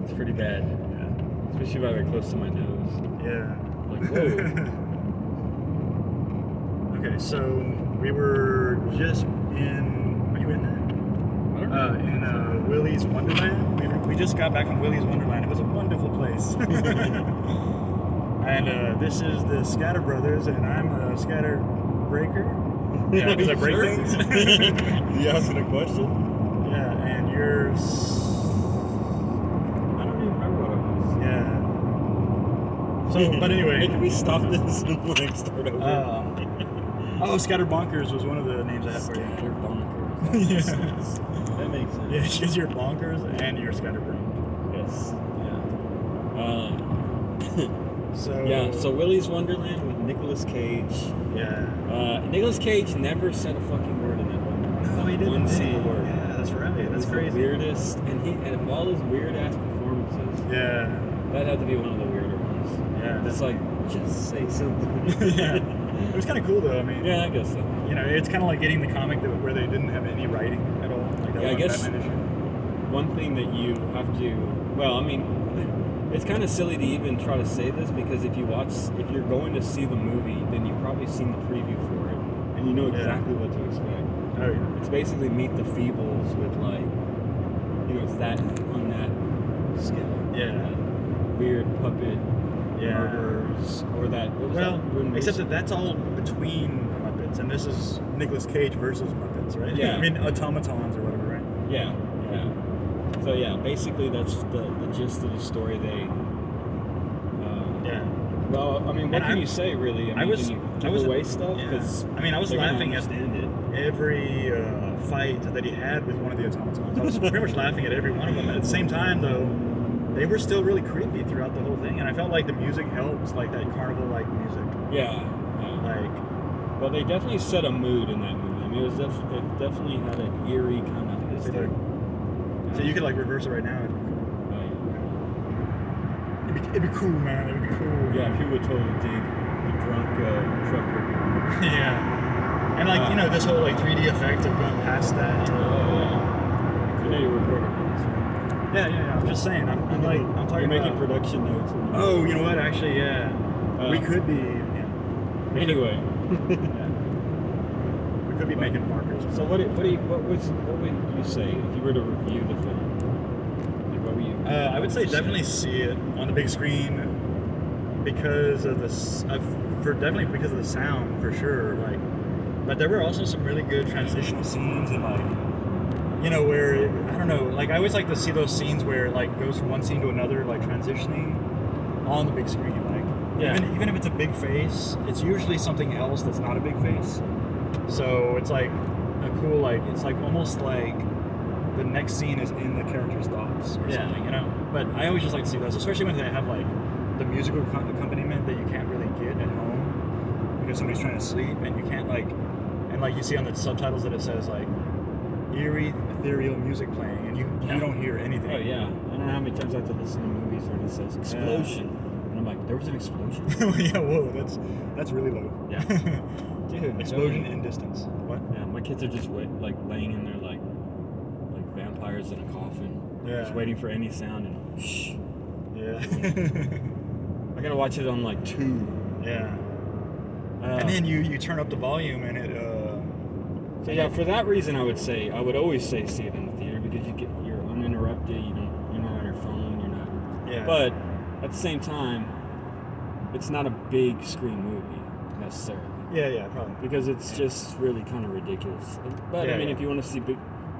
It's pretty bad. Yeah. Especially if I get close to my nose. Yeah. Like, whoa. Okay, so we were just in. Are you in that? I don't know. In Willy's Wonderland. We just got back from Willy's Wonderland. It was a wonderful place. And this is the ScatterBrothers, and I'm a scatter breaker. Yeah, because I break things. You asking a question? Yeah, and you're. I don't even remember what it was. Yeah. So, but anyway. Hey, can we stop this and like start over? ScatterBonkers was one of the names I had for you. ScatterBrothers. Yeah. That makes sense. Yeah, because you're bonkers and you're scatterbrained. Yes. So Willy's Wonderland with Nicolas Cage. Yeah. Nicolas Cage never said a fucking word in that movie. No, he didn't. One single word. Yeah, that's right. That's the crazy. Weirdest, and of all his weird ass performances, Yeah. that had to be one of the weirder ones. Yeah. It's like, just say something. Yeah. It was kind of cool though. I mean. Yeah, I guess so. You know, it's kind of like getting the comic where they didn't have any writing at all. Like that Yeah, I one guess Batman issue. one thing that you have to, well, I mean, it's kind of silly to even try to say this because if you're going to see the movie, then you've probably seen the preview for it, and you know exactly what to expect. Oh yeah. It's basically Meet the Feebles with like, it's that on that scale. Yeah. That weird puppet murders, or that. What was that? Except that that's all between Muppets, and this is Nicolas Cage versus Muppets, right? Yeah. I mean, automatons or whatever, right? Yeah. So yeah, basically that's the gist of the story. They. Yeah. Well, I mean, what can you say really? I mean, can you give away stuff? Because I mean, I was laughing at every fight that he had with one of the automatons. I was pretty much laughing at every one of them. At the same time, though, they were still really creepy throughout the whole thing, and I felt like the music helps, like that carnival-like music. Yeah. Well, they definitely set a mood in that movie. I mean, it definitely had an eerie kind of aesthetic. So you could like reverse it right now. It'd be cool, man. It'd be cool. Yeah, people would totally dig the drunk trucker. Yeah. And like, this whole like 3D effect of going past that. Oh, yeah. I know you're recording this, right? Yeah. I'm just saying. I'm talking You're about making production notes. Oh, you know what? Actually, yeah. We could be. Yeah. Anyway. We could be making markers. So what would you say if you were to review the film? Like, what would you? I would say definitely see it on the big screen because of definitely because of the sound for sure. Like, but there were also some really good transitional scenes and like, where I don't know. Like I always like to see those scenes where it like goes from one scene to another, like transitioning on the big screen. Like, even if it's a big face, it's usually something else that's not a big face. So it's like a cool, like, it's like almost like the next scene is in the character's thoughts or something, But I always just like to see those, especially when they have like the musical accompaniment that you can't really get at home because somebody's trying to sleep and you can't and you see on the subtitles that it says like eerie, ethereal music playing and you don't hear anything. Oh yeah. I don't know how many times I have to listen to movies where it says explosion. And I'm like, there was an explosion? Yeah, whoa, that's really low. Yeah. Dude, explosion in distance. What? Yeah, my kids are just laying in there like vampires in a coffin. Yeah. Just waiting for any sound and shh. Yeah. I gotta watch it on like 2. Yeah. And then you turn up the volume and it. So yeah, for that reason, I would always say see it in the theater because you're uninterrupted. You're not on your phone. You're not. Yeah. But at the same time, it's not a big screen movie necessarily. Yeah, probably. Because it's just really kind of ridiculous. But I mean, if you want to see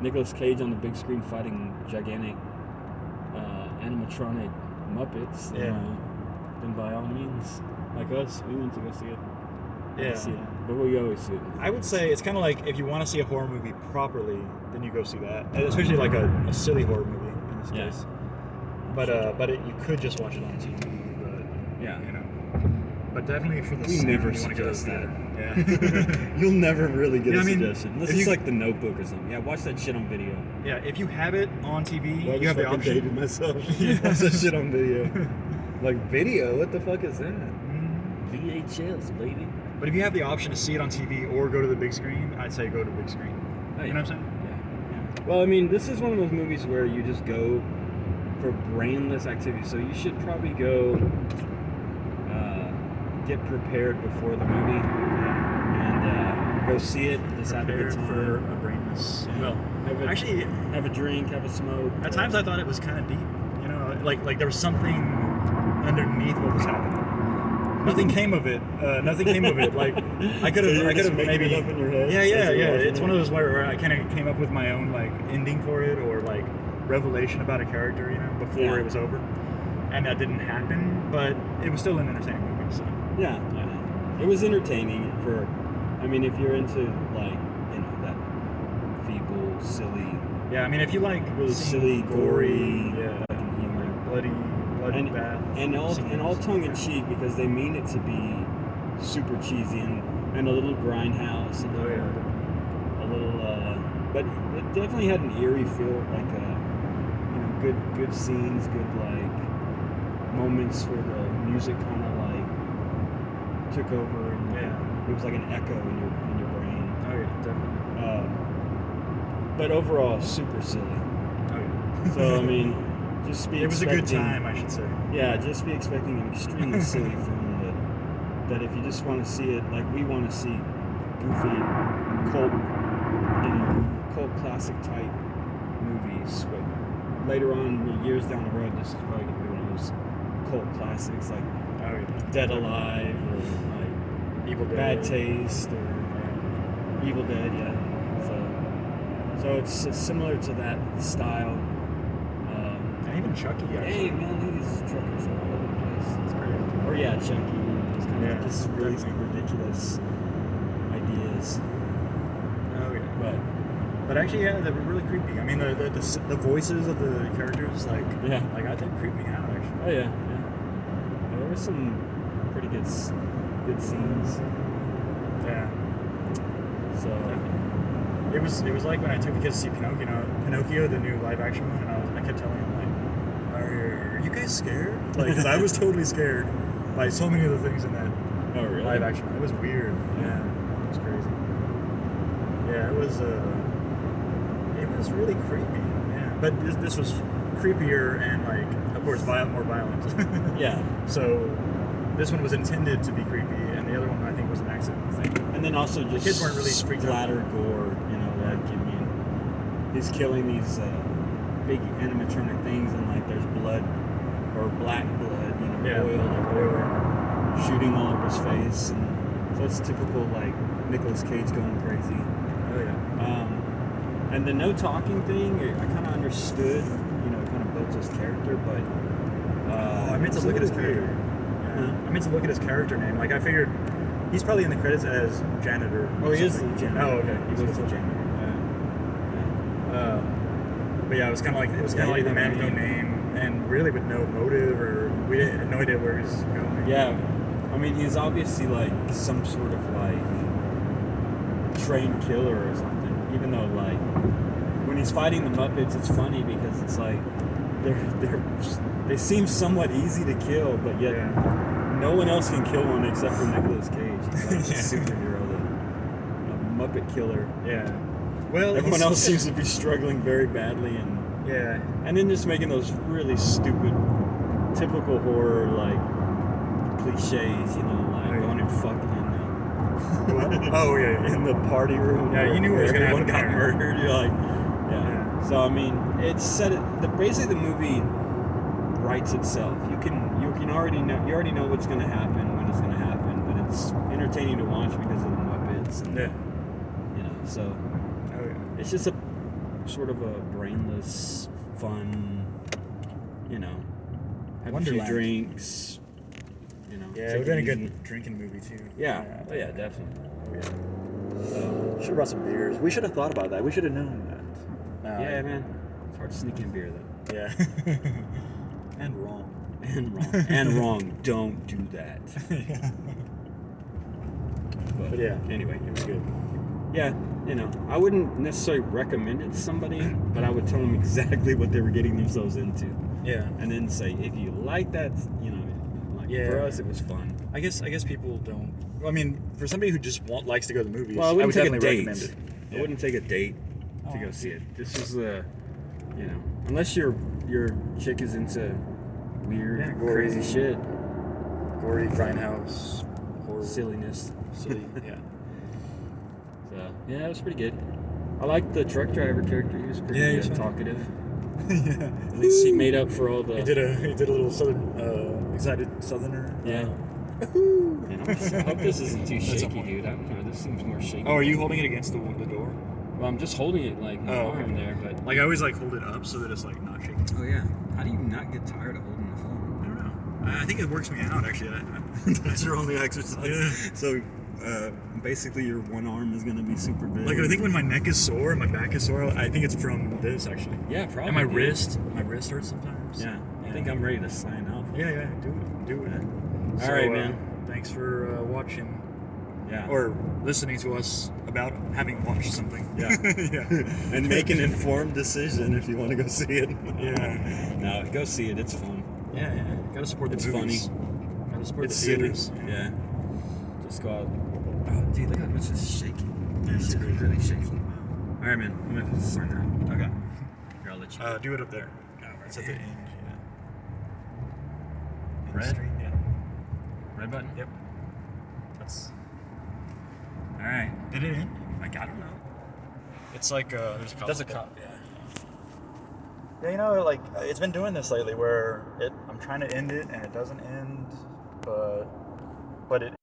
Nicolas Cage on the big screen fighting gigantic animatronic Muppets, then by all means, like us, we went to go see it. See it. But we always see it. I would say it's kind of like if you want to see a horror movie properly, then you go see that. Especially like a silly horror movie in this case. But you could just watch it on TV. But But definitely for the we never suggest that. Yeah. You'll never really get a suggestion. This is like The Notebook or something. Yeah, watch that shit on video. Yeah, if you have it on TV, you have the option. Dated myself. Watch that shit on video. Like video? What the fuck is that? VHS, baby. But if you have the option to see it on TV or go to the big screen, I'd say go to the big screen. You know what I'm saying? Yeah. Well, I mean, this is one of those movies where you just go for brainless activity. So you should probably go get prepared before the movie and go see it. Just have a good time. For a brainless. Well, actually, have a drink, have a smoke. At times, I thought it was kind of deep. You know, like there was something underneath what was happening. Nothing came of it. Nothing came of it. Like I could have maybe. It up in your head. Yeah. It's one of those where I kind of came up with my own like ending for it, or like revelation about a character, you know, before it was over, and that didn't happen. But it was still an entertaining movie. So yeah. It was entertaining for. I mean, if you're into like that feeble, silly. Yeah, I mean, if you like really silly, gory, humor, bloody bath, and all tongue in cheek because they mean it to be super cheesy and a little grindhouse, and a little, but it definitely had an eerie feel, like good scenes, good like moments where the music kind of like took over, and it was like an echo in your brain. Oh yeah, definitely. But overall, super silly. Oh yeah. So I mean, just be. It was a good time, I should say. Yeah, just be expecting an extremely silly film that if you just want to see it, like we want to see goofy, cult classic type movies. But later on, years down the road, this is probably gonna be one of those cult classics like Dead Alive or like Evil Dead. Bad Taste or Evil Dead. Yeah. So it's similar to that style. And even Chucky, actually. Hey, man, these truckers are all over the place. It's crazy. Or Chucky. It's kind of just really ridiculous ideas. Oh yeah. But actually, they were really creepy. I mean, the voices of the characters, like I think creeped me out actually. Oh yeah. There were some pretty good scenes. Yeah. So. It was like when I took the kids to see Pinocchio, the new live action one, and I kept telling them like, "Are you guys scared?" Like, because I was totally scared by so many of the things in that live action. It was weird. Yeah, it was crazy. Yeah, it was really creepy. Yeah, but this was creepier and like, of course, more violent. Yeah. So this one was intended to be creepy, and the other one I think was an accident thing. And then also just the kids weren't really splatter gore, like I mean, he's killing these big animatronic things, and like there's blood or black blood, oil everywhere, shooting all over his face, and so it's typical like Nicolas Cage going crazy. Oh yeah. And the no talking thing, I kind of understood, it kind of built his character, but I meant to look at his character. Yeah. I meant to look at his character name. Like I figured he's probably in the credits as janitor. Oh, he is the janitor. Oh, okay. He was the janitor. But yeah, it was kind of like the man with no name and really with no motive, or we had no idea where he's going. Yeah, I mean he's obviously like some sort of like trained killer or something. Even though like when he's fighting the Muppets, it's funny because it's like they seem somewhat easy to kill, but yet no one else can kill one except for Nicolas Cage. He's like a superhero, a Muppet killer. Yeah. Well, everyone else seems to be struggling very badly, and then just making those really stupid, typical horror like cliches, like going and fucking in in the party room. Yeah, you knew what was going to happen. Got murdered. You're like, So I mean, it's set. Basically, the movie writes itself. You already know what's going to happen when it's going to happen, but it's entertaining to watch because of the Muppets. And, so. It's just a sort of a brainless, fun, have Wonderland. a few drinks, Yeah, it would have been a good drinking movie too. Yeah, definitely. Yeah. Should have brought some beers. We should have thought about that. We should have known that. Yeah, man. It's hard to sneak in beer though. Yeah. And wrong. And wrong. Don't do that. Yeah. But anyway, it was good. Yeah. I wouldn't necessarily recommend it to somebody, but I would tell them exactly what they were getting themselves into. Yeah. And then say, if you like that, for us, it was fun. I guess people don't. I mean, for somebody who just likes to go to the movies, I would definitely take a date. recommend it. I wouldn't take a date to go see it. This is unless you're your chick is into weird, gory. crazy shit. Gory, grindhouse, horror. Silliness. Silly, yeah. So, yeah, it was pretty good. I liked the truck driver character. He was pretty Yeah, good, talkative. Yeah. At least he made up for all the... He did a little southern, excited southerner. Yeah. Man, I hope this isn't too That's shaky, dude. I don't know. This seems more shaky. Oh, are you holding it against the door? Well, I'm just holding it like my arm there, but... Like, I always like hold it up so that it's like not shaking. Oh, yeah. How do you not get tired of holding the phone? I don't know. I think it works me out, actually. That's your only exercise. Yeah. So, basically, your one arm is going to be super big. Like, I think when my neck is sore and my back is sore, I think it's from this, actually. Yeah, probably. And my wrist hurts sometimes. Yeah. I think I'm ready to sign off. Yeah, do it. Yeah. So, All right, man. Thanks for watching. Yeah. Or listening to us about having watched something. Yeah. Yeah. And make an informed decision if you want to go see it. Yeah. No, go see it. It's fun. Yeah. Gotta support the It's movies. funny. Gotta support It's the silly. theaters. Yeah. Just go out. Oh, dude, look how much it's shaking. Yeah, it's crazy. really shaking. All right, man. I'm going to sign out. Okay. Here, I'll let you. Do it up there. It's at the end. Yeah. Red? Street, yeah. Red button? Yep. That's. All right. Did it end? Like, I don't know. It's like there's a cop. That's a cop, yeah. Yeah, you know, like it's been doing this lately, where I'm trying to end it and it doesn't end, but it